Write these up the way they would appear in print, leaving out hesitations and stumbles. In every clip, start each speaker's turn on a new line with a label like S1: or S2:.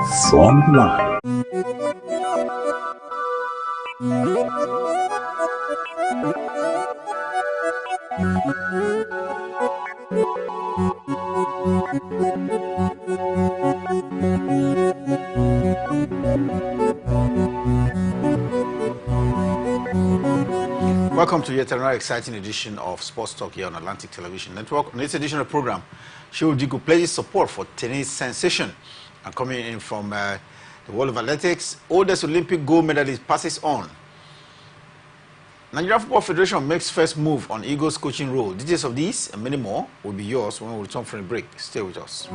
S1: Frontline.
S2: Welcome to yet another exciting edition of Sports Talk here on Atlantic Television Network. On this edition of the program, Shehu Diko pledges support for tennis sensation. And coming in from the world of athletics, oldest Olympic gold medalist passes on. Nigeria Football Federation makes first move on Eagles coaching role. Details of these and many more will be yours when we return from a break. Stay with us.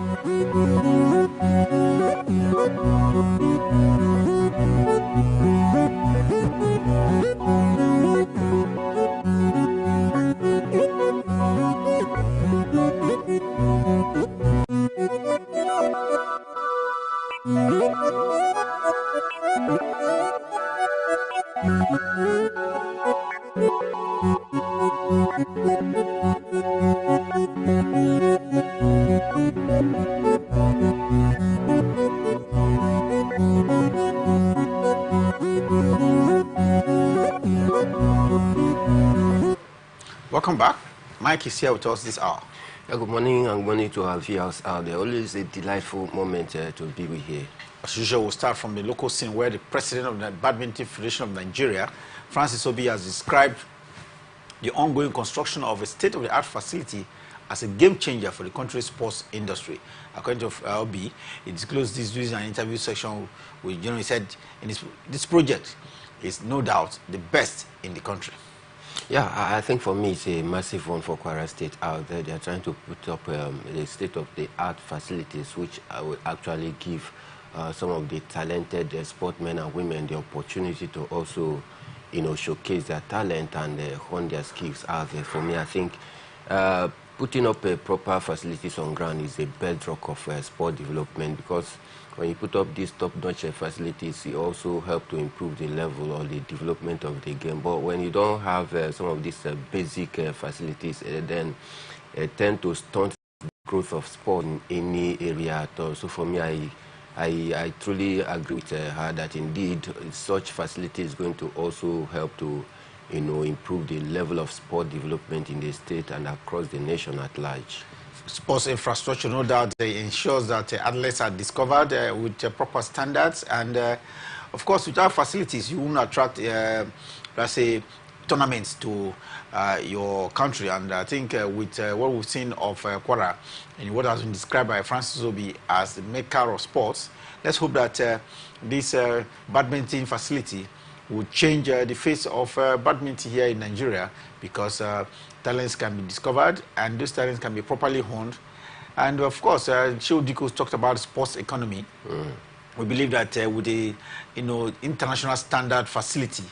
S2: Welcome back. Mike is here with us this hour.
S3: Yeah, good morning and good morning to our viewers out there. Always a delightful moment to be with you.
S2: As usual, we'll start from the local scene where the president of the Badminton Federation of Nigeria, Francis Obi, has described the ongoing construction of a state-of-the-art facility as a game changer for the country's sports industry. According to Obi, he disclosed this during an interview session with He said this project is no doubt the best in the country.
S3: Yeah, I think for me it's a massive one for Kwara State out there. They are trying to put up the state-of-the-art facilities which will actually give some of the talented sportsmen and women the opportunity to also, showcase their talent and hone their skills out there. For me, I think putting up proper facilities on ground is a bedrock of sport development, because when you put up these top-notch facilities, it also help to improve the level or the development of the game. But when you don't have some of these basic facilities, then tend to stunt the growth of sport in any area at all. So for me, I truly agree with her that indeed such facility is going to also help to improve the level of sport development in the state and across the nation at large.
S2: Sports infrastructure, no doubt, ensures that athletes are discovered with proper standards, and of course, without facilities, you won't attract, let's say, tournaments to your country. And I think with what we've seen of Kwara and what has been described by Francis Obi as the maker of sports, let's hope that this badminton facility will change the face of badminton here in Nigeria, because talents can be discovered and those talents can be properly honed. And of course, Shehu Diko talked about sports economy. We believe that with a international standard facility,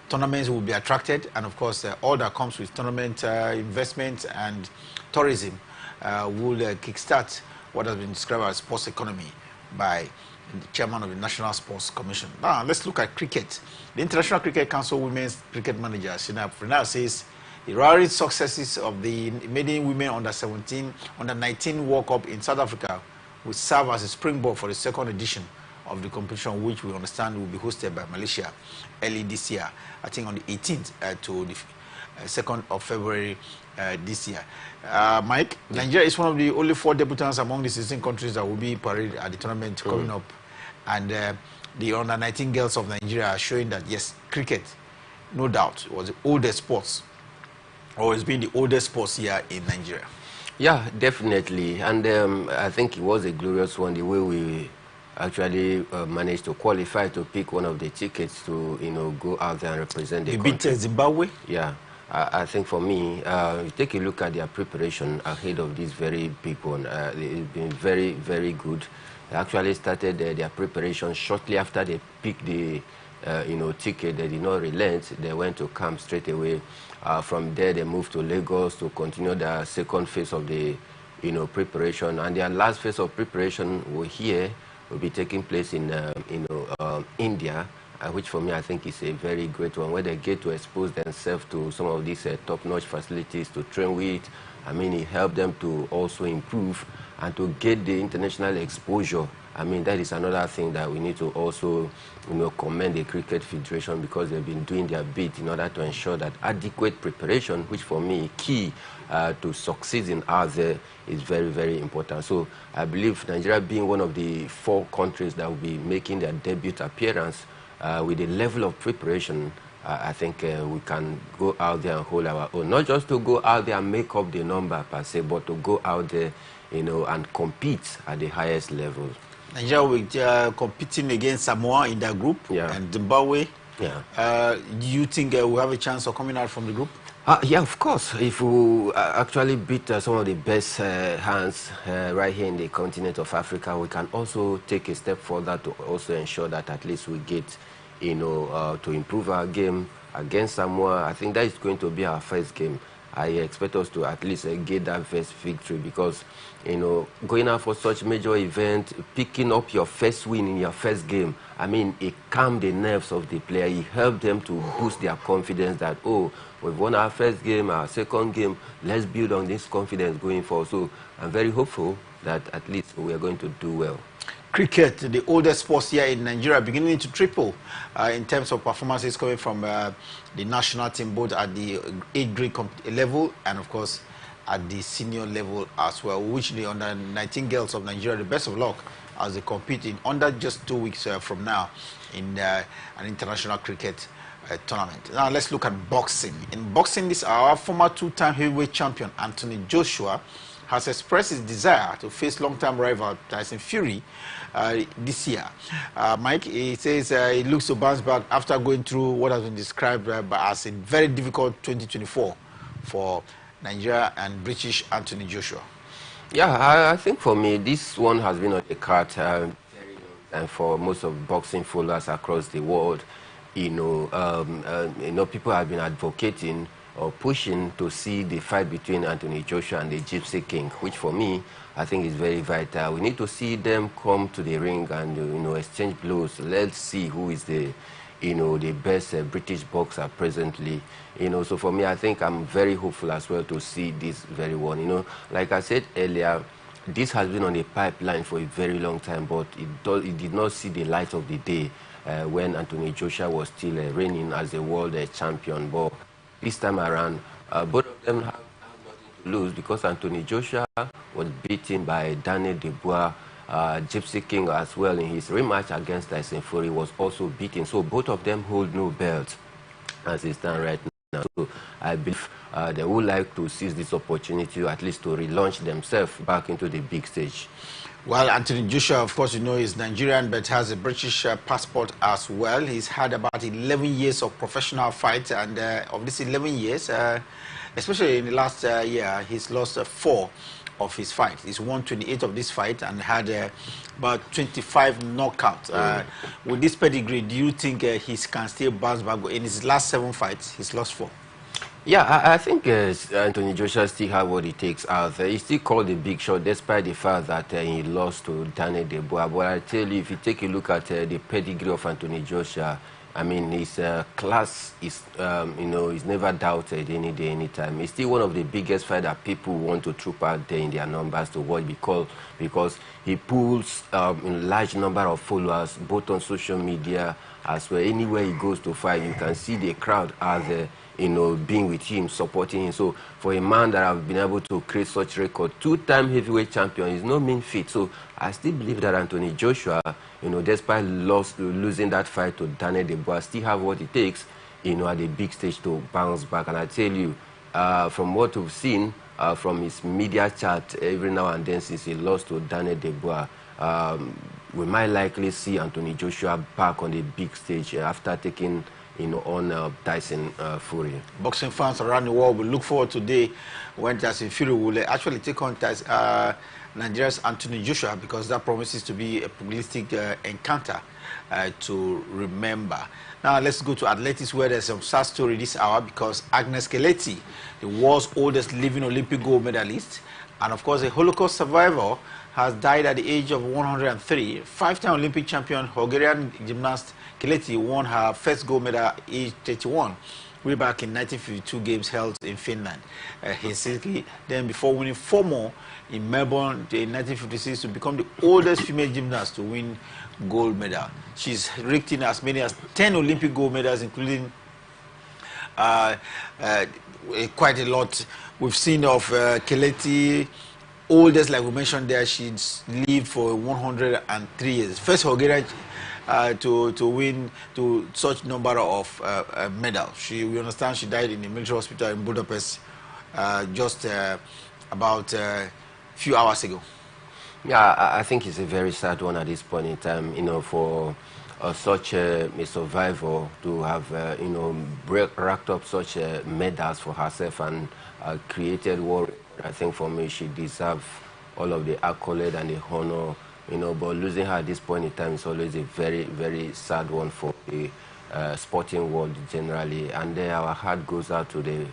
S2: tournaments will be attracted, and of course, all that comes with tournament investment and tourism will kickstart what has been described as sports economy by the chairman of the National Sports Commission. Now, let's look at cricket. The International Cricket Council Women's Cricket Manager, Shina Prina, says the roaring successes of the maiden women under-17, under-19 World Cup in South Africa will serve as a springboard for the second edition of the competition, which we understand will be hosted by Malaysia early this year, I think on the 18th to the 2nd of February this year. Mike, Nigeria is one of the only 4 debutants among the 16 countries that will be paraded at the tournament coming up. And the under-19 girls of Nigeria are showing that, yes, cricket, no doubt, was the oldest sports, or has been the oldest sports here in Nigeria.
S3: Yeah, definitely. And I think it was a glorious one, the way we actually managed to qualify to pick one of the tickets to, go out there and represent the country.
S2: You beat Zimbabwe?
S3: Yeah. I think for me, you take a look at their preparation ahead of this very big one. It's been very, very good. They actually started their preparation shortly after they picked the ticket. They did not relent. They went to camp straight away. From there, they moved to Lagos to continue the second phase of the preparation. And their last phase of preparation will be taking place in India. Which for me I think is a very great one, where they get to expose themselves to some of these top-notch facilities to train with. I mean, it helped them to also improve and to get the international exposure. I mean, that is another thing that we need to also, commend the Cricket Federation, because they've been doing their bit in order to ensure that adequate preparation, which for me key to succeeding out there, is very, very important. So I believe Nigeria being one of the 4 countries that will be making their debut appearance with the level of preparation, I think we can go out there and hold our own. Not just to go out there and make up the number per se, but to go out there, and compete at the highest level.
S2: Nigeria will be competing against Samoa in that group, and Zimbabwe.
S3: Yeah.
S2: Do you think we have a chance of coming out from the group?
S3: Yeah, of course. If we actually beat some of the best hands right here in the continent of Africa, we can also take a step further to also ensure that at least we get, to improve our game against Samoa. I think that is going to be our first game. I expect us to at least get that first victory, because, going out for such major event, picking up your first win in your first game, I mean, it calmed the nerves of the player. It helped them to boost their confidence that, oh, we've won our first game, our second game, let's build on this confidence going forward. So I'm very hopeful that at least we are going to do well.
S2: Cricket, the oldest sports here in Nigeria, beginning to triple in terms of performances coming from the national team, both at the age grade level and, of course, at the senior level as well. Which the under-19 girls of Nigeria, the best of luck as they compete in under just 2 weeks from now in an international cricket tournament. Now let's look at boxing. In boxing, this our former 2-time heavyweight champion Anthony Joshua has expressed his desire to face long-term rival Tyson Fury this year. Mike, he says he looks to bounce back after going through what has been described as a very difficult 2024 for Nigeria and British Anthony Joshua.
S3: Yeah, I think for me, this one has been on the card and for most of boxing followers across the world. People have been advocating or pushing to see the fight between Anthony Joshua and the Gypsy King, which for me, I think is very vital. We need to see them come to the ring and, exchange blows. Let's see who is the best British boxer presently. So for me, I think I'm very hopeful as well to see this very one. Like I said earlier, this has been on the pipeline for a very long time, but it did not see the light of the day when Anthony Joshua was still reigning as the world champion. But this time around, both of them have nothing to lose, because Anthony Joshua was beaten by Daniel Dubois. Gypsy King as well in his rematch against Tyson Fury was also beaten. So both of them hold no belt as they stand right now. So I believe they would like to seize this opportunity, at least to relaunch themselves back into the big stage.
S2: Well, Anthony Joshua, of course, is Nigerian, but has a British passport as well. He's had about 11 years of professional fight, and of these 11 years, especially in the last year, he's lost 4 of his fights. He's won 28 of this fight and had about 25 knockouts. With this pedigree, do you think he can still bounce back? In his last 7 fights, he's lost 4.
S3: Yeah, I think Anthony Joshua still has what it takes out there. He's still called a big shot, despite the fact that he lost to Daniel Dubois. But I tell you, if you take a look at the pedigree of Anthony Joshua, I mean, his class is, is never doubted any day, anytime. He's still one of the biggest fighters that people want to troop out there in their numbers to watch, because he pulls a large number of followers, both on social media as well. Anywhere he goes to fight, you can see the crowd out there, being with him, supporting him. So for a man that have been able to create such record, 2-time heavyweight champion, is no mean feat. So I still believe that Anthony Joshua, despite losing that fight to Daniel Dubois, still have what it takes, at the big stage to bounce back. And I tell you, from what we've seen, from his media chat every now and then since he lost to Daniel Dubois, we might likely see Anthony Joshua back on the big stage after taking on Tyson Fury. Boxing
S2: fans around the world will look forward to the day when Tyson Fury will actually take on Nigeria's Anthony Joshua, because that promises to be a publicistic encounter to remember. Now let's go to athletics, where there's some sad story this hour, because Agnes Keleti, the world's oldest living Olympic gold medalist, and of course a Holocaust survivor, has died at the age of 103. 5-time Olympic champion Hungarian gymnast Keleti won her first gold medal at age 31 way back in 1952 games held in Finland, Helsinki. Then before winning 4 more in Melbourne in 1956 to become the oldest female gymnast to win gold medal. She's raked in as many as 10 Olympic gold medals, including quite a lot. We've seen of Keleti, oldest, like we mentioned there. She's lived for 103 years. First Hungarian to win to such number of medals. We understand she died in the military hospital in Budapest just about a few hours ago.
S3: Yeah, I think it's a very sad one at this point in time, for such a survivor to have, racked up such medals for herself and created world. I think for me, she deserves all of the accolade and the honor, but losing her at this point in time is always a very, very sad one for the sporting world generally. And then our heart goes out to the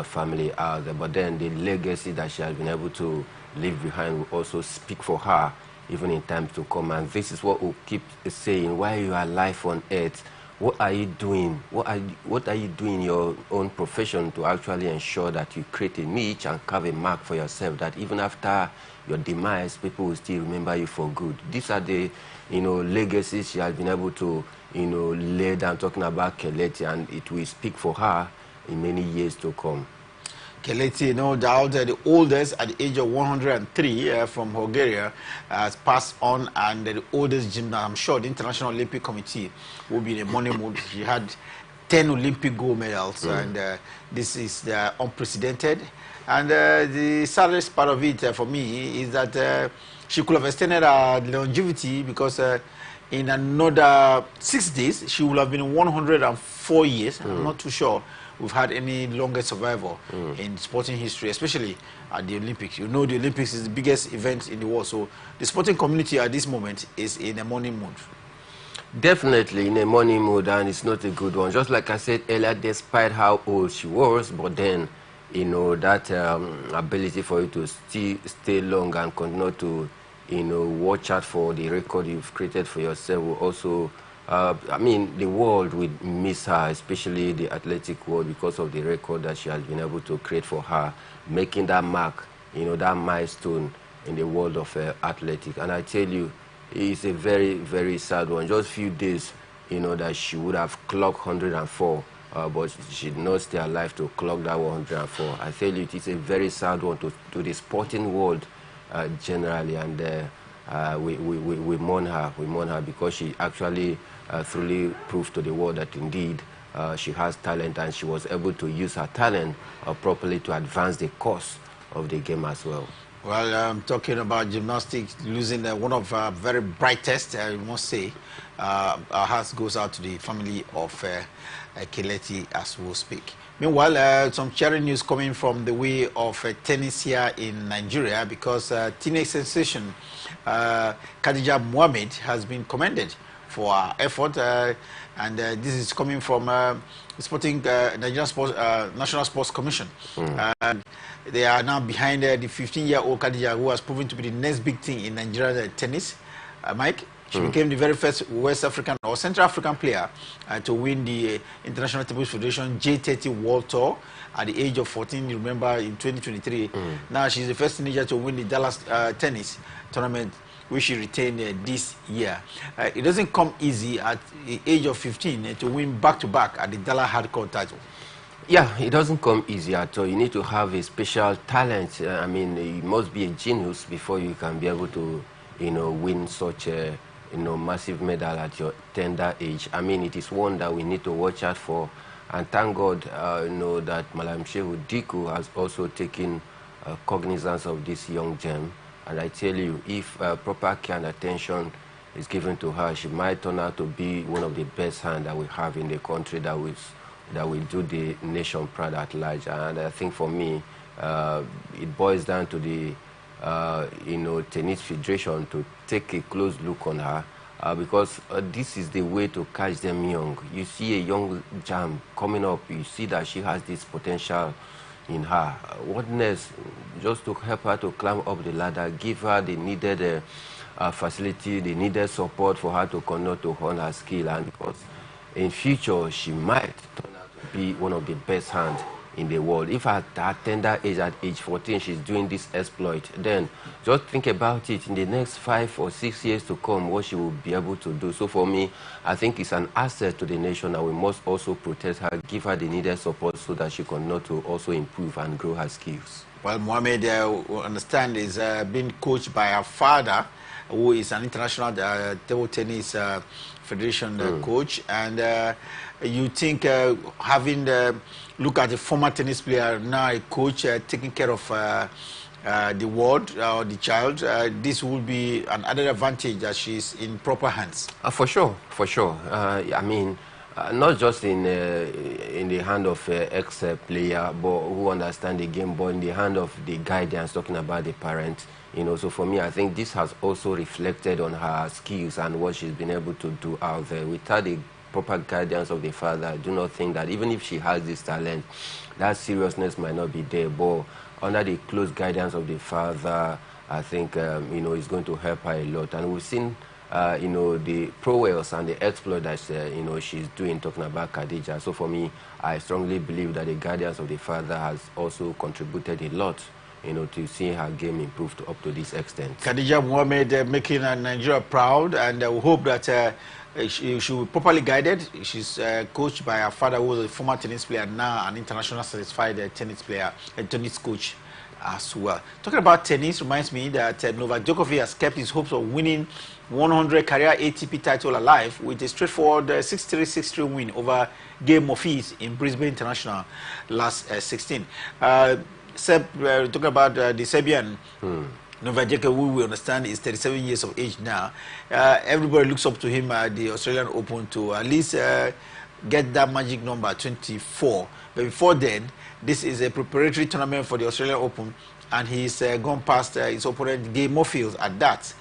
S3: family out there. But then the legacy that she has been able to leave behind will also speak for her, even in times to come. And this is what we'll keep saying: while you are alive on earth, what are you doing? What are you doing in your own profession to actually ensure that you create a niche and carve a mark for yourself, that even after your demise, people will still remember you for good? These are the, legacies she has been able to, lay down, talking about Keleti, and it will speak for her in many years to come.
S2: Keleti, no doubt, the oldest at the age of 103 from Bulgaria, has passed on, and the oldest gymnast. I'm sure the International Olympic Committee will be in a money mood. She had 10 Olympic gold medals, and this is unprecedented. And the saddest part of it for me is that she could have extended her longevity, because in another 6 days, she will have been 104 years. I'm not too sure we've had any longer survival in sporting history, especially at the Olympics. The Olympics is the biggest event in the world, so the sporting community at this moment is in a mourning mood.
S3: Definitely in a mourning mood, and it's not a good one. Just like I said earlier, despite how old she was, but then, that ability for you to still stay long and continue to, watch out for the record you've created for yourself will also, the world will miss her, especially the athletic world, because of the record that she has been able to create for her, making that mark, that milestone in the world of athletics. And I tell you, it's a very, very sad one. Just a few days, that she would have clocked 104, but she did not stay alive to clock that 104. I tell you, it is a very sad one to the sporting world generally, and we mourn her. We mourn her because she actually truly proved to the world that indeed she has talent, and she was able to use her talent properly to advance the cause of the game as well.
S2: Well, talking about gymnastics, losing one of our very brightest, I must say, our hearts goes out to the family of Keleti as we speak. Meanwhile, some cheering news coming from the way of tennis here in Nigeria, because teenage sensation Khadija Mohammed has been commended for her effort, and this is coming from Nigerian National Sports Commission. They are now behind the 15-year-old Khadija, who has proven to be the next big thing in Nigerian tennis. Mike, she became the very first West African or Central African player to win the International Table Federation J30 World Tour at the age of 14. You remember, in 2023. Now she's the first teenager to win the Dallas tennis tournament, which she retained this year. It doesn't come easy at the age of 15 to win back-to-back at the Dallas hardcore title.
S3: Yeah, it doesn't come easy at all. You need to have a special talent. You must be a genius before you can be able to, win such a, massive medal at your tender age. It is one that we need to watch out for. And thank God, that Malam Shehu Diku has also taken cognizance of this young gem. And I tell you, if proper care and attention is given to her, she might turn out to be one of the best hands that we have in the country that will do the nation proud at large. And I think for me, it boils down to the Tennis Federation to take a close look on her, because this is the way to catch them young. You see a young gem coming up, you see that she has this potential in her. What next? Just to help her to climb up the ladder, give her the needed facility, the needed support for her to continue to hone her skill, and because in future she might turn out to be one of the best hands in the world. If at that tender age, at age 14, she's doing this exploit, then just think about it in the next 5 or 6 years to come, what she will be able to do. So for me, I think it's an asset to the nation, and we must also protect her, give her the needed support so that she can not to also improve and grow her skills.
S2: Well, Mohamed, we understand, is being coached by her father, who is an international table tennis federation coach, and you think having look at the former tennis player, now a coach taking care of the ward or the child, this will be an added advantage that she's in proper hands.
S3: For sure, for sure. I mean, not just in the hand of ex-player, but who understand the game, but in the hand of the guidance, talking about the parent. You know, so for me, I think this has also reflected on her skills and what she's been able to do out there. Without the proper guidance of the father, I do not think that even if she has this talent, that seriousness might not be there. But under the close guidance of the father, I think, you know, it's going to help her a lot. And we've seen, you know, the prowess and the exploit that, you know, she's doing, talking about Khadija. So for me, I strongly believe that the guidance of the father has also contributed a lot, you know, to see her game improved up to this extent.
S2: Khadija Mohamed making Nigeria proud, and we hope that she will be properly guided. She's coached by her father, who was a former tennis player, now an international certified tennis player, a tennis coach as well. Talking about tennis reminds me that Novak Djokovic has kept his hopes of winning 100 career ATP title alive with a straightforward 6-3, 6-3 win over Gael Monfils in Brisbane International last 16. Seb, talking about the Serbian, Novak Djokovic, who we understand is 37 years of age now. Everybody looks up to him at the Australian Open to at least get that magic number, 24. But before then, this is a preparatory tournament for the Australian Open, and he's gone past his opponent, Gael Monfils, at that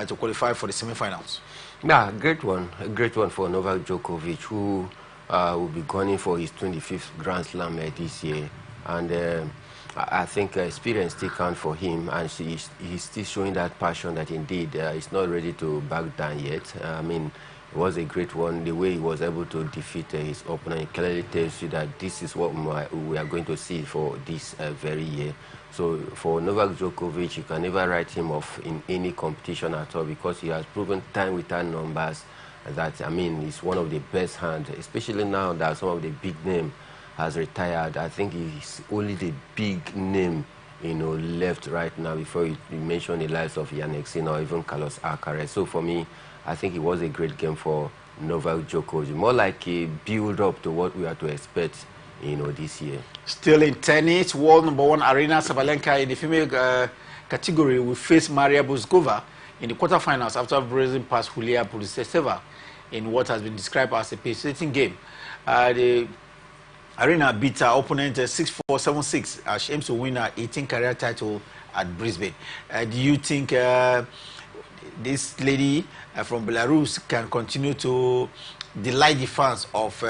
S2: to qualify for the semi-finals.
S3: Yeah, a great one for Novak Djokovic, who will be gunning for his 25th Grand Slam this year. And I think experience still counts for him, and he's still showing that passion that indeed he's not ready to back down yet. I mean, it was a great one. The way he was able to defeat his opponent, it clearly tells you that this is what we are going to see for this very year. So for Novak Djokovic, you can never write him off in any competition at all, because he has proven time without numbers that, I mean, he's one of the best hands, especially now that some of the big names has retired. I think he's only the big name, you know, left right now, before you mention the likes of Yannick Sinner or even Carlos Alcaraz. So for me, I think it was a great game for Novak Djokovic, more like a build-up to what we are to expect, you know, this year. Still in tennis, world #1 Aryna Sabalenka in the female category will face Maria Buzkova in the quarterfinals after breezing past Julia Pulseva in what has been described as a pacing game. The Aryna beat her opponent 6-4, 7-6 as she aims to win her 18th career title at Brisbane. Do you think this lady from Belarus can continue to delight the fans of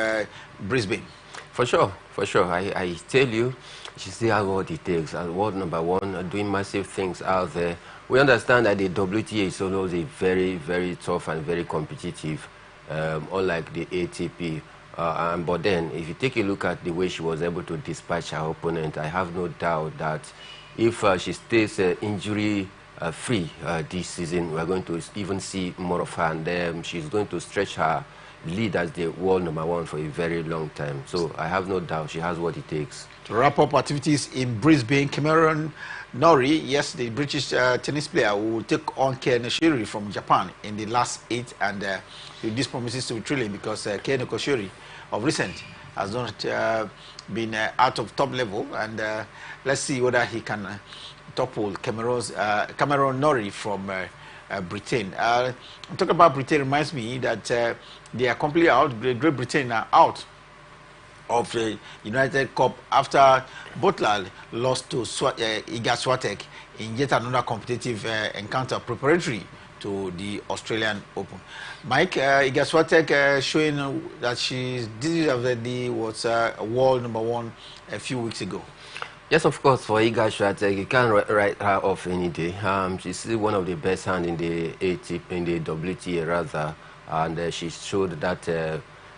S3: Brisbane? For sure, for sure. I tell you, she still has what it takes. As world #1, doing massive things out there. We understand that the WTA is always a very, very tough and very competitive, unlike the ATP. But then, if you take a look at the way she was able to dispatch her opponent, I have no doubt that if she stays injury-free this season, we're going to even see more of her, and she's going to stretch her lead as the world #1 for a very long time. So I have no doubt she has what it takes. To wrap up activities in Brisbane, Cameron Norrie, yes, the British tennis player, will take on Kei Nishikori from Japan in the last 8, and this promises to be thrilling because Kei Nishikori of recent has not been out of top level, and let's see whether he can topple Cameron Norrie from Britain. Talking about Britain reminds me that they are completely out. Great Britain are out of the United Cup after Butler lost to Iga Swiatek in yet another competitive encounter preparatory to the Australian Open. Mike, Iga Swiatek showing that she deservedly was world #1 a few weeks ago. Yes, of course, for Iga Swiatek, you can't write her off any day. She's still one of the best hands in the ATP, in the WTA rather, and she showed that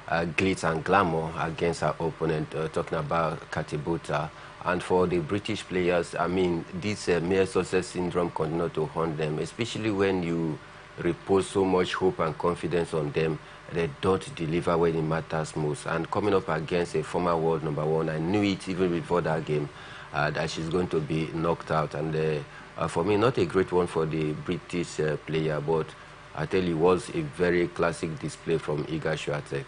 S3: glitz and glamour against our opponent, talking about Katibuta. And for the British players, I mean, this mere success syndrome continues to haunt them, especially when you repose so much hope and confidence on them. They don't deliver when it matters most. And coming up against a former world #1, I knew it even before that game that she's going to be knocked out. And for me, not a great one for the British player, but I tell you, it was a very classic display from Iga Swiatek.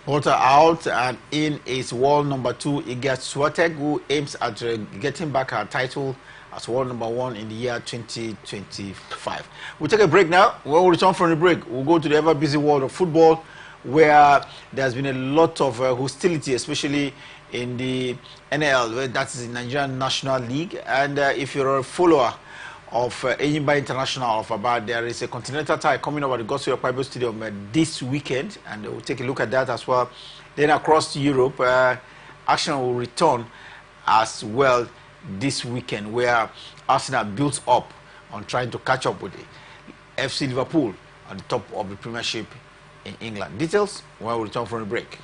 S2: Walter out, and in is world #2 Iga Swiatek, who aims at getting back her title as world #1 in the year 2025. We'll take a break now. When we return from the break, we'll go to the ever busy world of football, where there's been a lot of hostility, especially in the NL, that is the Nigerian National League. And if you're a follower of Enyimba International of Aba, there is a continental tie coming over the Godswill Bible Stadium this weekend, and we'll take a look at that as well. Then across Europe, action will return as well this weekend, where Arsenal builds up on trying to catch up with the FC Liverpool on the top of the Premiership in England. Details when we return from the break.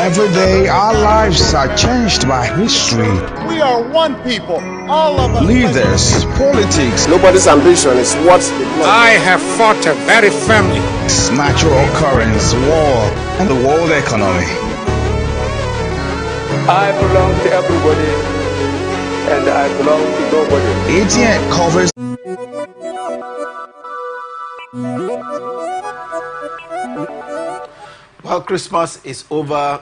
S1: Every day, our lives are changed by history.
S4: We are one people, all of us.
S1: Leaders, politics.
S5: Nobody's ambition is what
S4: I have fought very firmly.
S1: Natural occurrence, war, and the world economy.
S5: I belong to everybody, and I belong to nobody.
S1: Atn covers.
S2: Well, Christmas is over.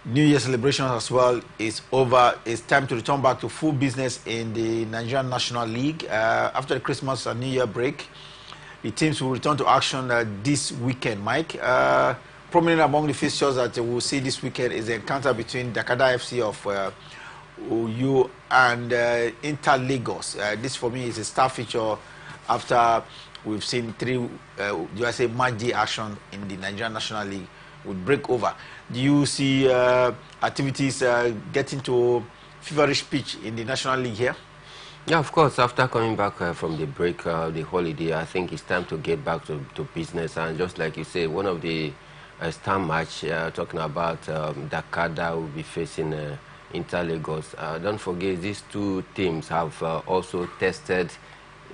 S2: New Year celebrations as well is over. It's time to return back to full business in the Nigerian National League. After the Christmas and New Year break, the teams will return to action this weekend, Mike. Prominent among the fixtures that we'll see this weekend is the encounter between Dakada FC of OU and Inter Lagos. This for me is a star feature after we've seen three USA match day action in the Nigerian National League would break over. Do you see activities getting to feverish pitch in the National League here?
S3: Yeah, of course. After coming back from the break, the holiday, I think it's time to get back to business. And just like you say, one of the star match, talking about Dakada will be facing Inter Lagos. Don't forget, these two teams have also tested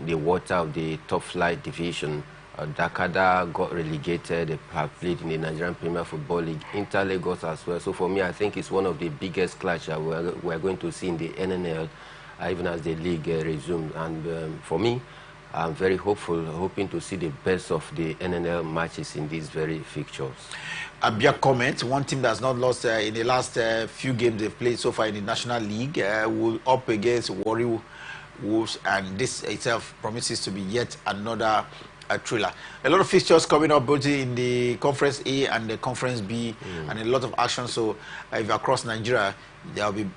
S3: the water of the top flight division Dakada got relegated. They have played in the Nigerian Premier Football League, Inter Lagos as well. So for me, I think it's one of the biggest clash that we're going to see in the NNL, even as the league resumes. And for me, I'm very hopeful, hoping to see the best of the NNL matches in these very fixtures.
S2: Abia comment, one team that's not lost in the last few games they've played so far in the National League, will up against Warri Wolves, and this itself promises to be yet another thriller. A lot of fixtures coming up both in the Conference A and the Conference B, and a lot of action. So if you're across Nigeria, there will be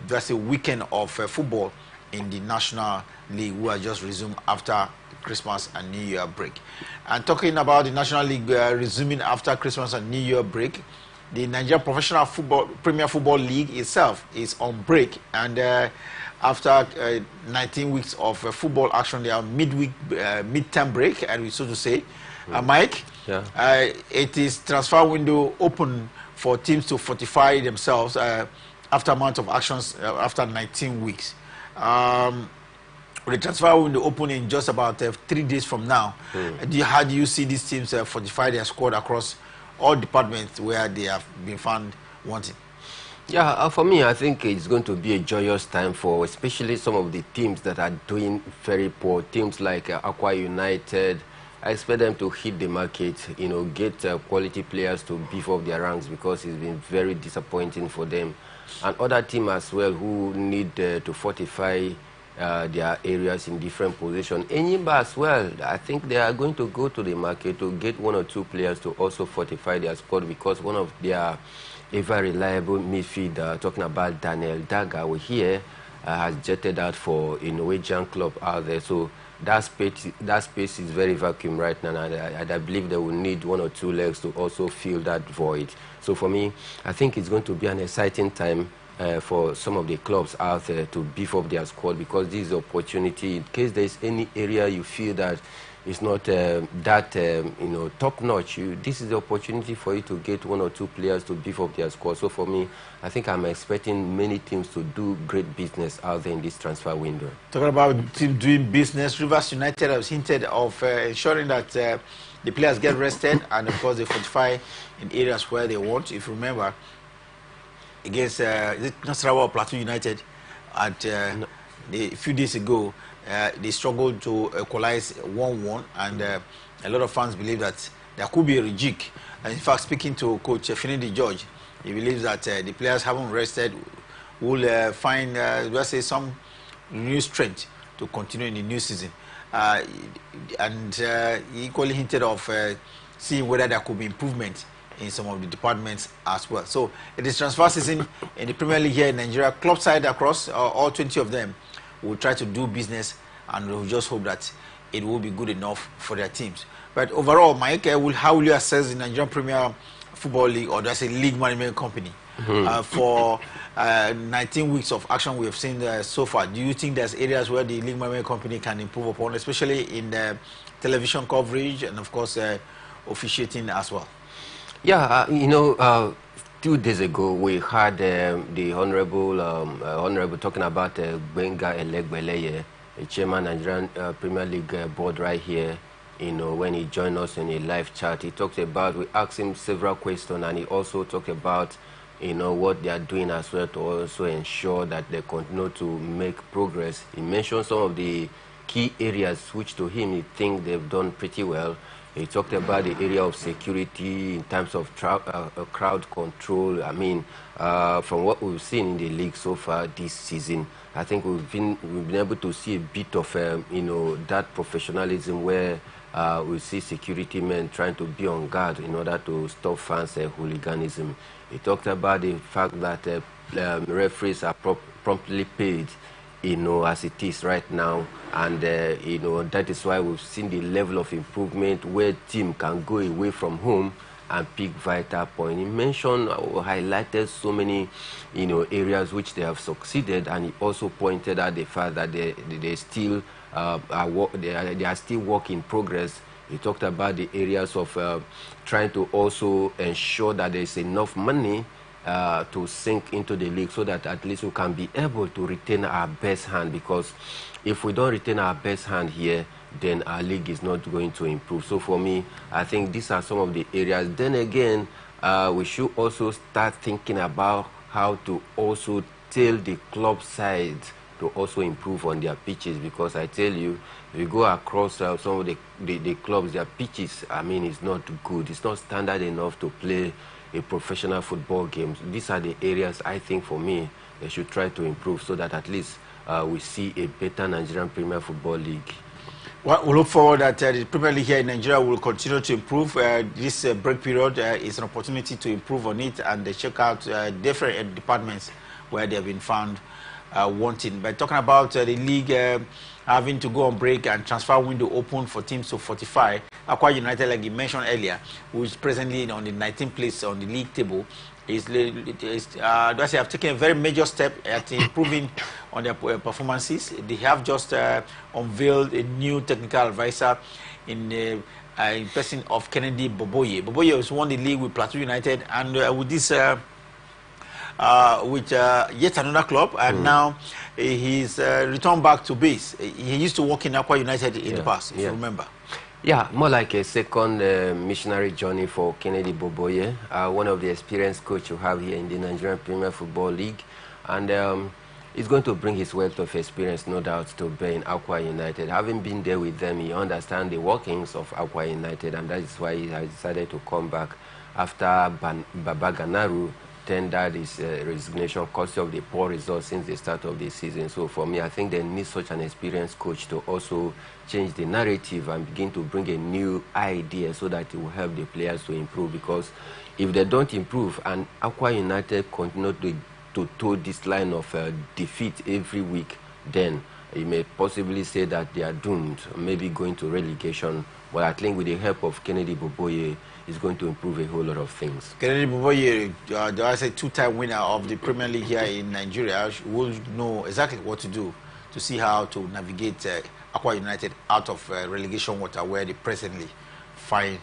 S2: just a weekend of football in the National League, who are just resumed after Christmas and New Year break. And talking about the National League resuming after Christmas and New Year break, the Nigeria Professional Football Premier Football League itself is on break, and after 19 weeks of football action, they are mid-term break, and we so to say, Mike.
S3: Yeah.
S2: It is transfer window open for teams to fortify themselves after a month of actions after 19 weeks. The transfer window open in just about 3 days from now. How do you see these teams fortify their squad across all departments where they have been found wanting?
S3: Yeah, for me, I think it's going to be a joyous time for especially some of the teams that are doing very poor. Teams like Aqua United, I expect them to hit the market, get quality players to beef up their ranks, because it's been very disappointing for them. And other teams as well who need to fortify their areas in different positions. Enyimba as well, I think they are going to go to the market to get 1 or 2 players to also fortify their squad, because one of their ever reliable midfielder, talking about Daniel Daga, here has jetted out for a Norwegian club out there. So that space is very vacuum right now, and I believe they will need 1 or 2 legs to also fill that void. So for me, I think it's going to be an exciting time for some of the clubs out there to beef up their squad, because this is an opportunity. In case there's any area you feel that it's not top notch, this is the opportunity for you to get 1 or 2 players to beef up their squad. So for me, I think I'm expecting many teams to do great business out there in this transfer window.
S2: Talking about team doing business, Rivers United has hinted of ensuring that the players get rested, and of course they fortify in areas where they want. If you remember, against Nasarawa Plateau United at a few days ago, they struggled to equalize 1-1, and a lot of fans believe that there could be a rejig. And in fact, speaking to Coach Finidi George, he believes that the players haven't rested, will find, let's say, some new strength to continue in the new season. And he equally hinted of seeing whether there could be improvement in some of the departments as well. So it is transfer season in the Premier League here in Nigeria. Club side across, all 20 of them will try to do business, and we'll just hope that it will be good enough for their teams. But overall, Mike, how will you assess the Nigerian Premier Football League, or that's a league management company, for 19 weeks of action we have seen so far? Do you think there's areas where the league management company can improve upon, especially in the television coverage and of course officiating as well?
S3: Yeah, 2 days ago we had the honorable talking about Benga Elegbeleye, a chairman Nigerian Premier League board right here. When he joined us in a live chat, he talked about, we asked him several questions, and he also talked about what they are doing as well to also ensure that they continue to make progress. He mentioned some of the key areas which to him he thinks they've done pretty well. He talked about the area of security in terms of crowd control. I mean, from what we've seen in the league so far this season, I think we've been able to see a bit of that professionalism where we see security men trying to be on guard in order to stop fans hooliganism. He talked about the fact that referees are promptly paid, as it is right now, and that is why we've seen the level of improvement where team can go away from home and pick vital point. He mentioned, highlighted so many, areas which they have succeeded, and he also pointed out the fact that they still they are still work in progress. He talked about the areas of trying to also ensure that there is enough money to sink into the league, so that at least we can be able to retain our best hand, because if we don't retain our best hand here, then our league is not going to improve. So for me, I think these are some of the areas. Then again, we should also start thinking about how to also tell the club side to also improve on their pitches, because I tell you, if you go across some of the clubs, their pitches, I mean, it's not good. It's not standard enough to play a professional football game. These are the areas I think for me they should try to improve, so that at least we see a better Nigerian Premier Football League.
S2: Well, we look forward that the Premier League here in Nigeria will continue to improve. This break period is an opportunity to improve on it and check out different departments where they have been found wanting. But talking about the league having to go on break and transfer window open for teams to fortify, Akwa United, like you mentioned earlier, who is presently on the 19th place on the league table, have taken a very major step at improving on their performances. They have just unveiled a new technical advisor in person of Kennedy Boboye. Boboye has won the league with Plateau United, and with this with yet another club, and now he's returned back to base. He used to work in Akwa United in the past, if you remember.
S3: Yeah, more like a second missionary journey for Kennedy Boboye, one of the experienced coach you have here in the Nigerian Premier Football League. And he's going to bring his wealth of experience, no doubt, to bear in Akwa United. Having been there with them, he understands the workings of Akwa United, and that is why he has decided to come back after Baba Ganaru tendered his resignation because of the poor results since the start of the season. So for me, I think they need such an experienced coach to also change the narrative and begin to bring a new idea so that it will help the players to improve. Because if they don't improve and Akwa United continue to toe this line of defeat every week, then you may possibly say that they are doomed, maybe going to relegation. But I think with the help of Kennedy Boboye, is going to improve a whole lot of things.
S2: Kennedy Boboye, as a two-time winner of the Premier League here in Nigeria, will know exactly what to do to see how to navigate Akwa United out of relegation water where they presently find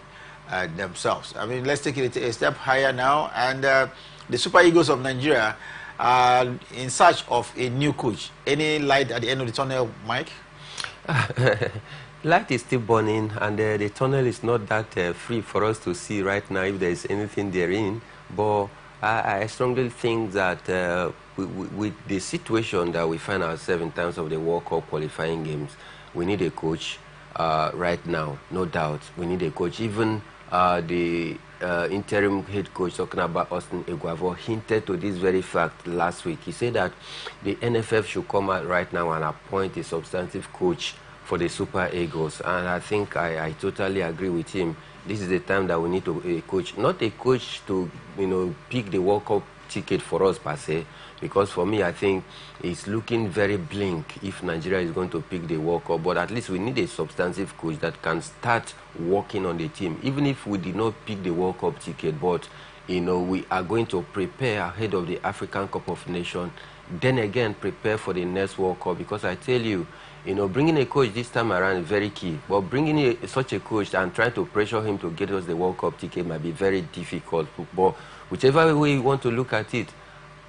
S2: themselves. I mean, let's take it a step higher now, and the Super Eagles of Nigeria are in search of a new coach. Any light at the end of the tunnel, Mike?
S3: Light is still burning, and the tunnel is not that free for us to see right now if there is anything therein. But I strongly think that with the situation that we find ourselves in terms of the World Cup qualifying games, we need a coach right now, no doubt. We need a coach. Even the interim head coach talking about Austin Eguavoen hinted to this very fact last week. He said that the NFF should come out right now and appoint a substantive coach for the Super Eagles, and I think I totally agree with him. This is the time that we need a coach, not a coach to pick the World Cup ticket for us per se, because for me I think it's looking very blink if Nigeria is going to pick the World Cup. But at least we need a substantive coach that can start working on the team, even if we did not pick the World Cup ticket. But we are going to prepare ahead of the African Cup of Nations, then again prepare for the next World Cup, because I tell you, bringing a coach this time around is very key. But bringing such a coach and trying to pressure him to get us the World Cup ticket might be very difficult. But whichever way you want to look at it,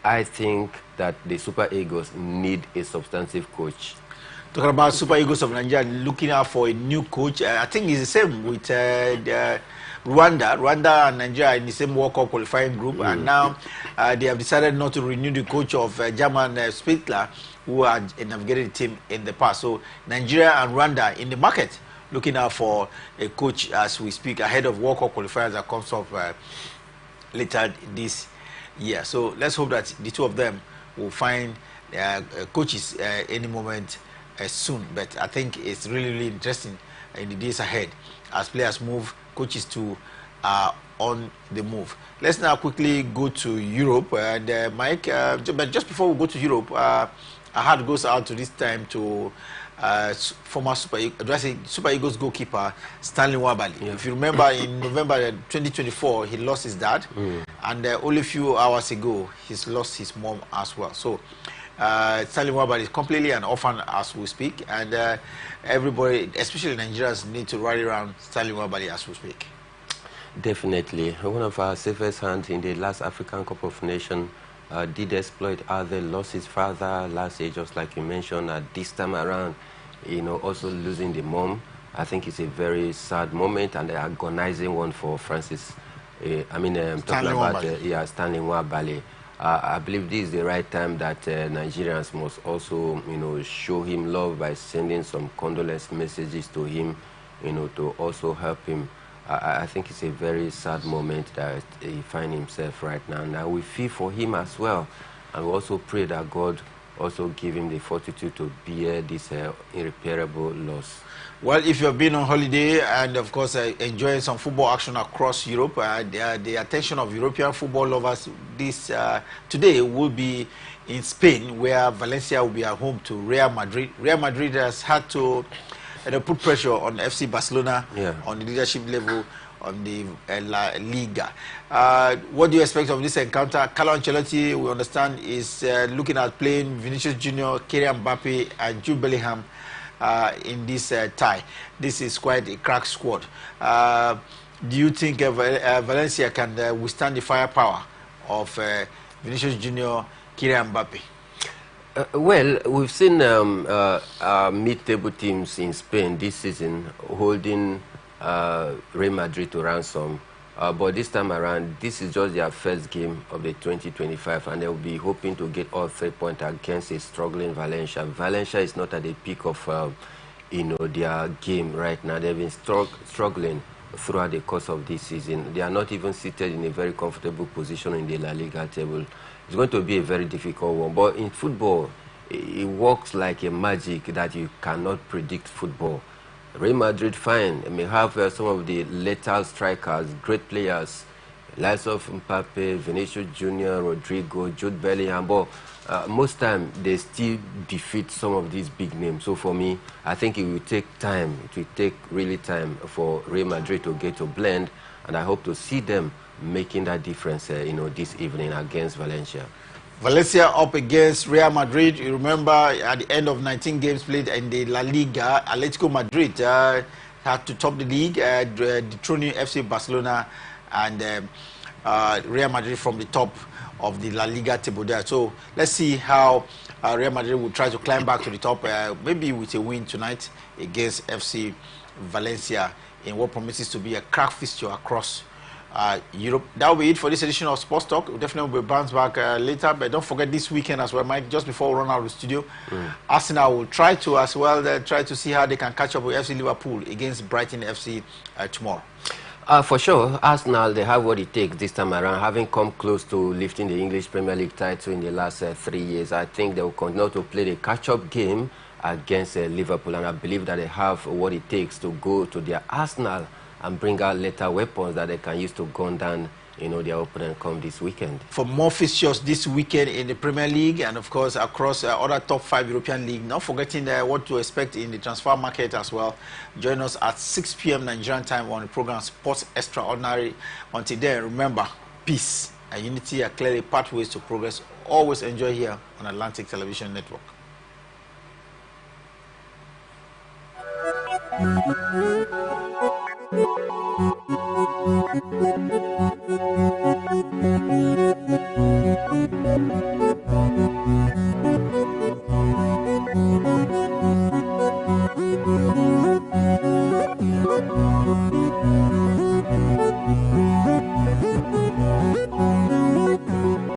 S3: I think that the Super Eagles need a substantive coach.
S2: Talking about Super Eagles of Nigeria looking out for a new coach, I think it's the same with Rwanda. Rwanda and Nigeria are in the same World Cup qualifying group, and now they have decided not to renew the coach of German Spittler, who had navigated the team in the past. So Nigeria and Rwanda in the market looking out for a coach as we speak, ahead of World Cup qualifiers that comes up later this year. So let's hope that the two of them will find coaches any moment soon. But I think it's really, really interesting in the days ahead as players move, coaches too are on the move. Let's now quickly go to Europe. And Mike, but just before we go to Europe, our heart goes out to this time to former Super Eagles goalkeeper Stanley Nwabali. Yeah. If you remember, in November 2024, he lost his dad, and only a few hours ago, he's lost his mom as well. So Stanley Nwabali is completely an orphan as we speak, and everybody, especially Nigerians, need to rally around Stanley Nwabali as we speak.
S3: Definitely. One of our safest hands in the last African Cup of Nations did exploit. They lost his father last year, just like you mentioned. This time around, also losing the mom. I think it's a very sad moment and an agonizing one for Francis. I'm talking about Stanley Nwabali. I believe this is the right time that Nigerians must also, show him love by sending some condolence messages to him, to also help him. I think it's a very sad moment that he finds himself right now. And we feel for him as well. And we also pray that God also give him the fortitude to bear this irreparable loss.
S2: Well, if you've been on holiday and, of course, enjoying some football action across Europe, the attention of European football lovers today will be in Spain, where Valencia will be at home to Real Madrid. Real Madrid has had to put pressure on FC Barcelona on the leadership level on the La Liga. What do you expect of this encounter? Carlo Ancelotti, we understand, is looking at playing Vinicius Junior, Kylian Mbappe, and Jude Bellingham in this tie. This is quite a crack squad. Do you think Valencia can withstand the firepower of Vinicius Junior, Kylian Mbappe?
S3: Well, we've seen mid-table teams in Spain this season holding Real Madrid to ransom. But this time around, this is just their first game of the 2025, and they'll be hoping to get all 3 points against a struggling Valencia. Valencia is not at the peak of, their game right now. They've been struggling throughout the course of this season. They are not even seated in a very comfortable position in the La Liga table. It's going to be a very difficult one. But in football, it works like a magic that you cannot predict football. Real Madrid, fine, may have some of the lethal strikers, great players, likes of Mbappe, Vinicius Junior, Rodrigo, Jude Bellingham, but most time they still defeat some of these big names. So for me, I think it will take time. It will take really time for Real Madrid to get to blend, and I hope to see them making that difference, this evening against Valencia.
S2: Valencia up against Real Madrid. You remember at the end of 19 games played in the La Liga, Atletico Madrid had to top the league, dethroning FC Barcelona and Real Madrid from the top of the La Liga table there. So let's see how Real Madrid will try to climb back to the top, maybe with a win tonight against FC Valencia in what promises to be a crack fixture across Europe. That will be it for this edition of Sports Talk. We'll definitely bounce back later, but don't forget this weekend as well, Mike, just before we run out of the studio, Arsenal will try to as well try to see how they can catch up with FC Liverpool against Brighton FC tomorrow.
S3: For sure, Arsenal, they have what it takes this time around, having come close to lifting the English Premier League title in the last 3 years. I think they will continue to play the catch-up game against Liverpool, and I believe that they have what it takes to go to their Arsenal and bring out lethal weapons that they can use to gun down, their opponent come this weekend. For
S2: more fixtures this weekend in the Premier League and, of course, across other top 5 European leagues, not forgetting what to expect in the transfer market as well. Join us at 6 p.m. Nigerian time on the program Sports Extraordinary. Until then, remember, peace and unity are clearly pathways to progress. Always enjoy here on Atlantic Television Network.